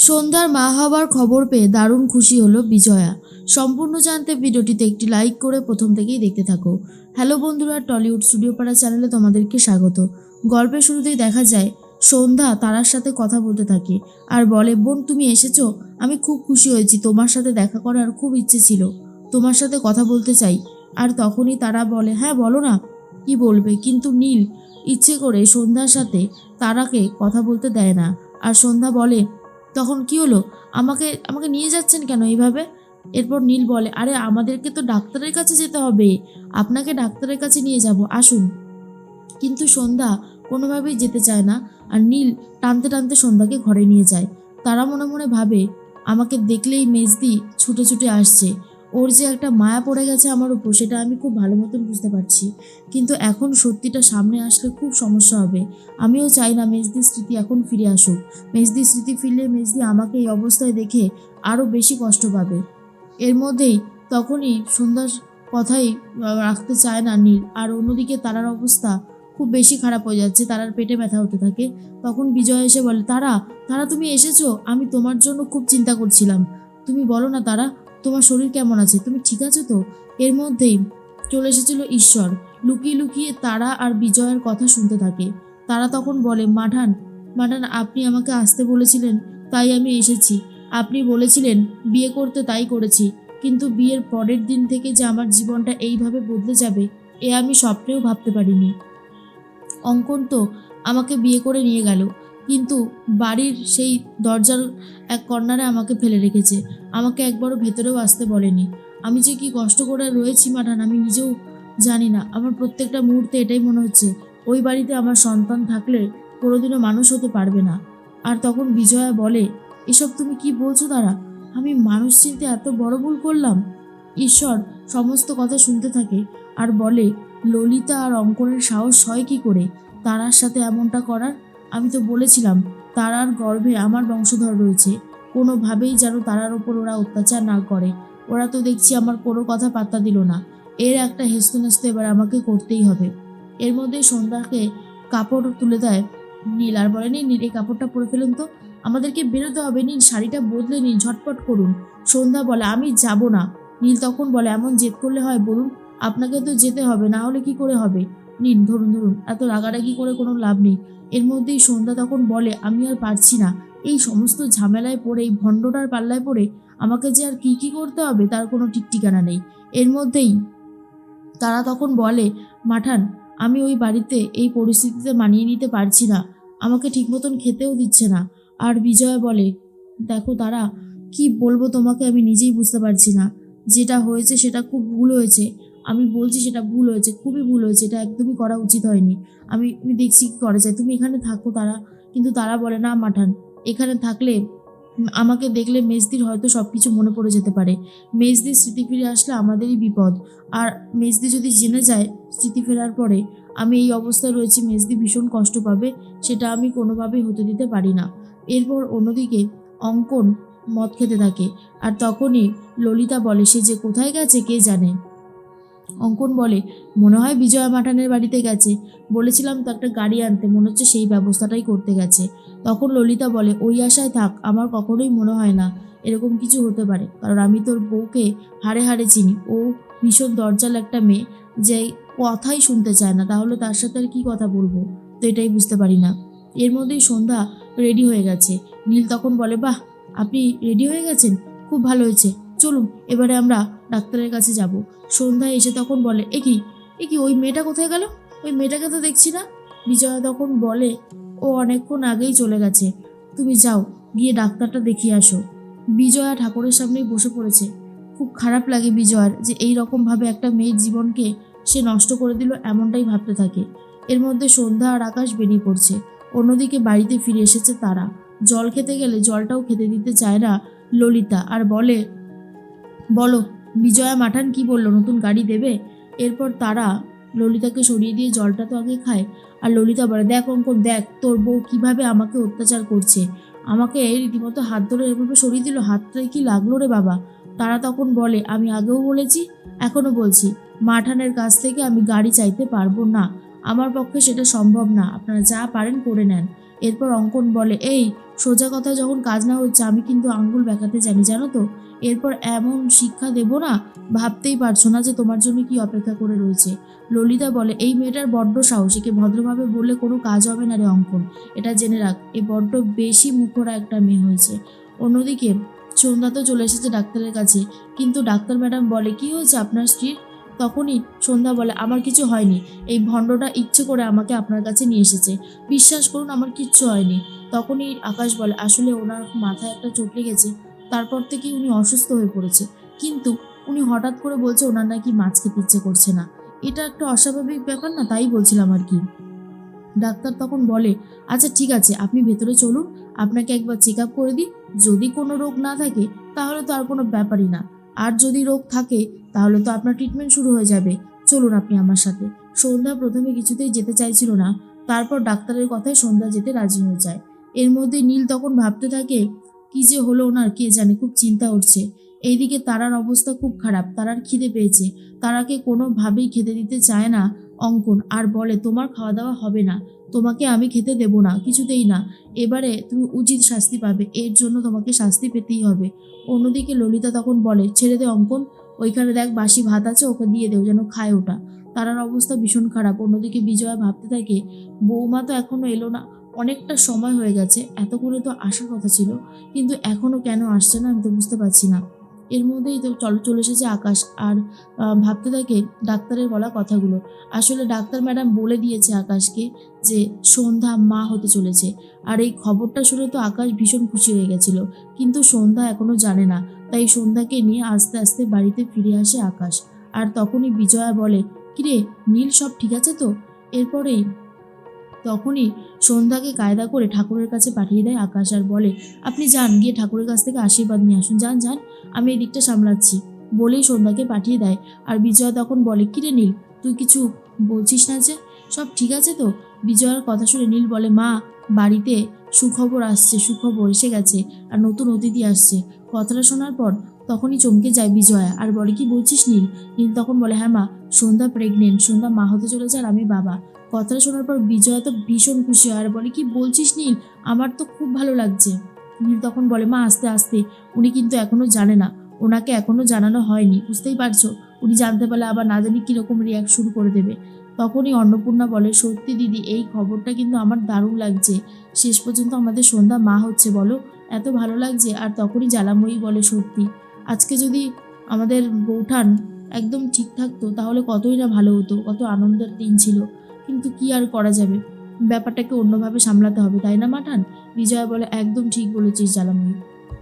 সন্ধ্যার মা হবার খবর পেয়ে দারুণ খুশি হলো বিজয়া। সম্পূর্ণ জানতে ভিডিওটিতে একটি লাইক করে প্রথম থেকেই দেখতে থাকো। হ্যালো বন্ধুরা, টলিউড স্টুডিও পাড়া চ্যানেলে তোমাদেরকে স্বাগত। গল্পের শুরুতেই দেখা যায় সন্ধ্যা তারার সাথে কথা বলতে থাকে আর বলে, বোন তুমি এসেছো, আমি খুব খুশি হয়েছি, তোমার সাথে দেখা করার খুব ইচ্ছে ছিল, তোমার সাথে কথা বলতে চাই। আর তখনই তারা বলে, হ্যাঁ বলো না, কি বলবে। কিন্তু নীল ইচ্ছে করে সন্ধ্যার সাথে তারাকে কথা বলতে দেয় না। আর সন্ধ্যা বলে, তখন কি হলো, আমাকে আমাকে নিয়ে যাচ্ছেন কেন এইভাবে? এরপর নীল বলে, আরে আমাদেরকে তো ডাক্তারের কাছে যেতে হবে, আপনাকে ডাক্তারের কাছে নিয়ে যাব, আসুন। কিন্তু সন্ধ্যা কোনোভাবেই যেতে চায় না। আর নীল টানতে টানতে সন্ধ্যাকে ঘরে নিয়ে যায়। তারা মনে মনে ভাবে, আমাকে দেখলেই মেজদি ছুটে ছুটে আসছে, ওর যে একটা মায়া পড়ে গেছে আমার উপর, সেটা আমি খুব ভালো মতন বুঝতে পারছি। কিন্তু এখন সত্যিটা সামনে আসলে খুব সমস্যা হবে। আমিও চাই না মেজদির স্মৃতি এখন ফিরে আসুক। মেজদির স্মৃতি ফিরলে মেজদি আমাকে এই অবস্থায় দেখে আরও বেশি কষ্ট পাবে। এর মধ্যেই তখনই সন্ধ্যার কথাই রাখতে চায় না নীল। আর অন্যদিকে তারার অবস্থা খুব বেশি খারাপ হয়ে যাচ্ছে, তারার পেটে ব্যথা হতে থাকে। তখন বিজয় এসে বলে, তারা তারা তুমি এসেছো, আমি তোমার জন্য খুব চিন্তা করছিলাম। তুমি বলো না তারা, তোমার শরীর কেমন আছে, তুমি ঠিক আছো তো? এর মধ্যেই চলে এসেছিল ঈশ্বর। লুকিয়ে লুকিয়ে তারা আর বিজয়ের কথা শুনতে থাকে। তারা তখন বলে, মাঠান মাঠান, আপনি আমাকে আসতে বলেছিলেন, তাই আমি এসেছি। আপনি বলেছিলেন বিয়ে করতে, তাই করেছি। কিন্তু বিয়ের পরের দিন থেকে যে আমার জীবনটা এইভাবে বদলে যাবে, এ আমি স্বপ্নেও ভাবতে পারিনি। অঙ্কন তো আমাকে বিয়ে করে নিয়ে গেল, কিন্তু বাড়ির সেই দরজার এক কর্নারে আমাকে ফেলে রেখেছে, আমাকে একবারও ভেতরেও আসতে বলেনি। আমি যে কি কষ্ট করে রয়েছি মাঠান, আমি নিজেও জানি না। আমার প্রত্যেকটা মুহূর্তে এটাই মনে হচ্ছে, ওই বাড়িতে আমার সন্তান থাকলে কোনোদিনও মানুষ হতে পারবে না। আর তখন বিজয়া বলে, এসব তুমি কি বলছো তারা? আমি মানুষ চিনতে এত বড় ভুল করলাম? ঈশ্বর সমস্ত কথা শুনতে থাকে আর বলে, ললিতা আর অঙ্কনের সাহস হয় কি করে তারার সাথে এমনটা করার? আমি তো বলেছিলাম তারার গর্ভে আমার বংশধর রয়েছে, কোনোভাবেই যেন তারার ওপর ওরা অত্যাচার না করে। ওরা তো দেখছি আমার কোনো কথা পাত্তা দিল না। এর একটা হেস্তনেস্ত এবার আমাকে করতেই হবে। এর মধ্যে সন্ধ্যাকে কাপড় তুলে দেয় নীল আর বলে, নীল এই কাপড়টা পরে ফেলুন তো, আমাদেরকে বেরোতে হবে, নীল শাড়িটা বদলে নিন, ঝটপট করুন। সন্ধ্যা বলে, আমি যাব না। নীল তখন বলে, এমন জেদ করলে হয় বলুন, আপনাকে তো যেতে হবে, না হলে কি করে হবে? নিন ধরুন ধরুন, এত রাগারাগি করে কোনো লাভ নেই। এর মধ্যেই সন্ধ্যা তখন বলে, আমি আর পারছি না, এই সমস্ত ঝামেলায় পড়ে, এই ভণ্ডটার পাল্লায় পড়ে আমাকে যে আর কি কি করতে হবে তার কোনো ঠিক ঠিকানা নেই। এর মধ্যেই তারা তখন বলে, মাঠান আমি ওই বাড়িতে এই পরিস্থিতিতে মানিয়ে নিতে পারছি না, আমাকে ঠিক মতন খেতেও দিচ্ছে না। আর বিজয়া বলে, দেখো তারা, কি বলবো তোমাকে, আমি নিজেই বুঝতে পারছি না। যেটা হয়েছে সেটা খুব ভুল হয়েছে, আমি বলছি সেটা ভুল হয়েছে, খুবই ভুল হয়েছে, এটা একদমই করা উচিত হয়নি। আমি দেখছি কি করা যায়, তুমি এখানে থাকো তারা। কিন্তু তারা বলে, না মাঠান, এখানে থাকলে আমাকে দেখলে মেজদির হয়তো সব কিছু মনে পড়ে যেতে পারে, মেজদির স্মৃতি ফিরে আসলে আমাদেরই বিপদ। আর মেজদি যদি জেনে যায় স্মৃতি ফেরার পরে আমি এই অবস্থায় রয়েছি, মেজদি ভীষণ কষ্ট পাবে, সেটা আমি কোনোভাবেই হতে দিতে পারি না। এরপর অন্যদিকে অঙ্কন মদ খেতে থাকে। আর তখনই ললিতা বলে, সে যে কোথায় গেছে কে জানে। অঙ্কন বলে, মনে হয় বিজয়া মাঠানের বাড়িতে গেছে, বলেছিলাম তো একটা গাড়ি আনতে, মনে হচ্ছে সেই ব্যবস্থাটাই করতে গেছে। তখন ললিতা বলে, ওই আশায় থাক, আমার কখনোই মনে হয় না এরকম কিছু হতে পারে, কারণ আমি তোর বউকে হাড়ে হাড়ে চিনি। ও ভীষণ দরজাল একটা মেয়ে, যে কথাই শুনতে চায় না, তাহলে তার সাথে আর কি কথা বলবো, তো এটাই বুঝতে পারি না। এর মধ্যেই সন্ধ্যা রেডি হয়ে গেছে। নীল তখন বলে, বাহ, আপনি রেডি হয়ে গেছেন, খুব ভালো হয়েছে, চলুন এবারে আমরা ডাক্তারের কাছে যাব। সন্ধ্যা এসে তখন বলে, এ কি ওই মেয়েটা কোথায় গেল, ওই মেয়েটাকে তো দেখছি না। বিজয়া তখন বলে, ও অনেকক্ষণ আগেই চলে গেছে, তুমি যাও গিয়ে ডাক্তারটা দেখিয়ে আসো। বিজয়া ঠাকুরের সামনেই বসে পড়েছে। খুব খারাপ লাগে বিজয়ার, যে এই রকমভাবে একটা মেয়ের জীবনকে সে নষ্ট করে দিল, এমনটাই ভাবতে থাকে। এর মধ্যে সন্ধ্যা আর আকাশ বেরিয়ে পড়ছে। অন্যদিকে বাড়িতে ফিরে এসেছে তারা। জল খেতে গেলে জলটাও খেতে দিতে চায় না ললিতা, আর বলে, বলো বিজয়া মাঠান কি বললো, নতুন গাড়ি দেবে? এরপর তারা ললিতাকে সরিয়ে দিয়ে জলটা তো আগে খায়। আর ললিতা বলে, দেখ অঙ্কন, দেখ তোর বউ কিভাবে আমাকে অত্যাচার করছে, আমাকে রীতিমতো হাত ধরে এভাবে সরিয়ে দিল, হাতটায় কি লাগলো রে বাবা। তারা তখন বলে, আমি আগেও বলেছি, এখনো বলছি, মাঠানের কাছ থেকে আমি গাড়ি চাইতে পারবো না, আমার পক্ষে সেটা সম্ভব না, আপনারা যা পারেন করে নেন। এরপর অঙ্কন বলে, এই সোজা কথা যখন কাজ না হচ্ছে আমি কিন্তু আঙ্গুল বেঁকাতে জানি, জানো তো। এরপর এমন শিক্ষা দেবো না, ভাবতেই পারছো না যে তোমার জন্য কি অপেক্ষা করে রয়েছে। ললিতা বলে, এই মেয়েটার বড্ড সাহস, একে ভদ্রভাবে বললে কোনো কাজ হবে না রে অঙ্কন, এটা জেনে রাখ, এ বড্ড বেশি মুখোরা একটা মেয়ে হয়েছে। অন্যদিকে সন্ধ্যা তো চলে এসেছে ডাক্তারের কাছে, কিন্তু ডাক্তার ম্যাডাম বলে, কি হয়েছে আপনার স্ত্রীর? তখনই সন্ধ্যা বলে, আমার কিছু হয়নি, এই ভণ্ডটা ইচ্ছে করে আমাকে আপনার কাছে নিয়ে এসেছে, বিশ্বাস করুন আমার কিচ্ছু হয়নি। তখনই আকাশ বলে, আসলে ওনার মাথায় একটা চোট লেগেছে, তারপর থেকে উনি অসুস্থ হয়ে পড়েছে, কিন্তু উনি হঠাৎ করে বলছে ওনার নাকি মাছ খেতে ইচ্ছে করছে না। এটা একটা অস্বাভাবিক ব্যাপার না, তাই বলছিলাম আর কি। ডাক্তার তখন বলে, আচ্ছা ঠিক আছে, আপনি ভেতরে চলুন, আপনাকে একবার চেক আপ করে দিই, যদি কোনো রোগ না থাকে তাহলে তো আর কোনো ব্যাপারই না, আর যদি রোগ থাকে তাহলে তো আপনার ট্রিটমেন্ট শুরু হয়ে যাবে, চলুন আপনি আমার সাথে। সন্ধ্যা প্রথমে কিছুতেই যেতে চাইছিল না, তারপর ডাক্তারের কথায় সন্ধ্যা যেতে রাজি হয়ে যায়। এর মধ্যে নীল তখন ভাবতে থাকে, কি যে হলো ওনার কে জানে, খুব চিন্তা উঠছে। এইদিকে তারার অবস্থা খুব খারাপ, তারার খিদে পেয়েছে, তারাকে কোনোভাবেই খেতে দিতে চায় না অঙ্কন, আর বলে, তোমার খাওয়া দাওয়া হবে না, তোমাকে আমি খেতে দেব না, কিছুতেই না, এবারে তুমি উচিত শাস্তি পাবে, এর জন্য তোমাকে শাস্তি পেতেই হবে। অন্যদিকে ললিতা তখন বলে, ছেড়ে দে অঙ্কন, ওইখানে দেখ বাসি ভাত আছে, ওকে দিয়ে দেও, যেন খায় ওটা। তারার অবস্থা ভীষণ খারাপ। অন্যদিকে বিজয়া ভাবতে থাকে, বৌমা তো এখনো এলো না, অনেকটা সময় হয়ে গেছে, এতক্ষণে তো আসার কথা ছিল, কিন্তু এখনো কেন আসছে না আমি তো বুঝতে পারছি না। এর মধ্যেই তো চলে এসেছে আকাশ, আর ভাবতে থাকে ডাক্তারের বলা কথাগুলো। আসলে ডাক্তার ম্যাডাম বলে দিয়েছে আকাশকে যে সন্ধ্যা মা হতে চলেছে, আর এই খবরটা শুনে তো আকাশ ভীষণ খুশি হয়ে গেছিল, কিন্তু সন্ধ্যা এখনো জানে না, তাই সন্ধ্যাকে নিয়ে আস্তে আস্তে বাড়িতে ফিরে আসে আকাশ। আর তখনই বিজয়া বলে, কিরে নীল, সব ঠিক আছে তো? এরপরেই তখনই সন্ধ্যাকে কায়দা করে ঠাকুরের কাছে পাঠিয়ে দেয় আকাশ, আর বলে, আপনি যান, গিয়ে ঠাকুরের কাছ থেকে আশীর্বাদ নিয়ে আসুন, যান যান, আমি এই দিকটা সামলাচ্ছি, বলেই সন্ধ্যাকে পাঠিয়ে দেয়। আর বিজয়া তখন বলে, কিরে নীল, তুই কিছু বলছিস না যে, সব ঠিক আছে তো? বিজয়ার কথা শুনে নীল বলে, মা, বাড়িতে সুখবর আসছে, সুখবর এসে গেছে, আর নতুন অতিথি আসছে। কথাটা শোনার পর তখনই চমকে যায় বিজয়া, আর বলে, কি বলছিস নীল? নীল তখন বলে, হ্যাঁ মা, সন্ধ্যা প্রেগনেন্ট, সন্ধ্যা মা হতে চলেছে, আর আমি বাবা। কথাটা শোনার পর বিজয়া তো ভীষণ খুশি হয়, আর বলে, কি বলছিস নীল, আমার তো খুব ভালো লাগছে। নীল তখন বলে, মা আস্তে আস্তে, উনি কিন্তু এখনো জানে না, ওনাকে এখনো জানানো হয়নি, বুঝতেই পারছো, উনি জানতে পারলে আবার না জানি কিরকম রিয়াক্ট শুরু করে দেবে। তখনই অন্নপূর্ণা বলে, সত্যি দিদি, এই খবরটা কিন্তু আমার দারুণ লাগছে, শেষ পর্যন্ত আমাদের সন্ধ্যা মা হচ্ছে, বলো, এত ভালো লাগছে। আর তখনই জ্বালাময়ী বলে, সত্যি, আজকে যদি আমাদের বৌঠান একদম ঠিক থাকতো তাহলে কতই না ভালো হতো, কত আনন্দের দিন ছিল, কিন্তু কি আর করা যাবে, ব্যাপারটাকে অন্যভাবে সামলাতে হবে, তাই না মাঠান? বিজয়া বলে, একদম ঠিক বলেছিস জ্বালাময়ী,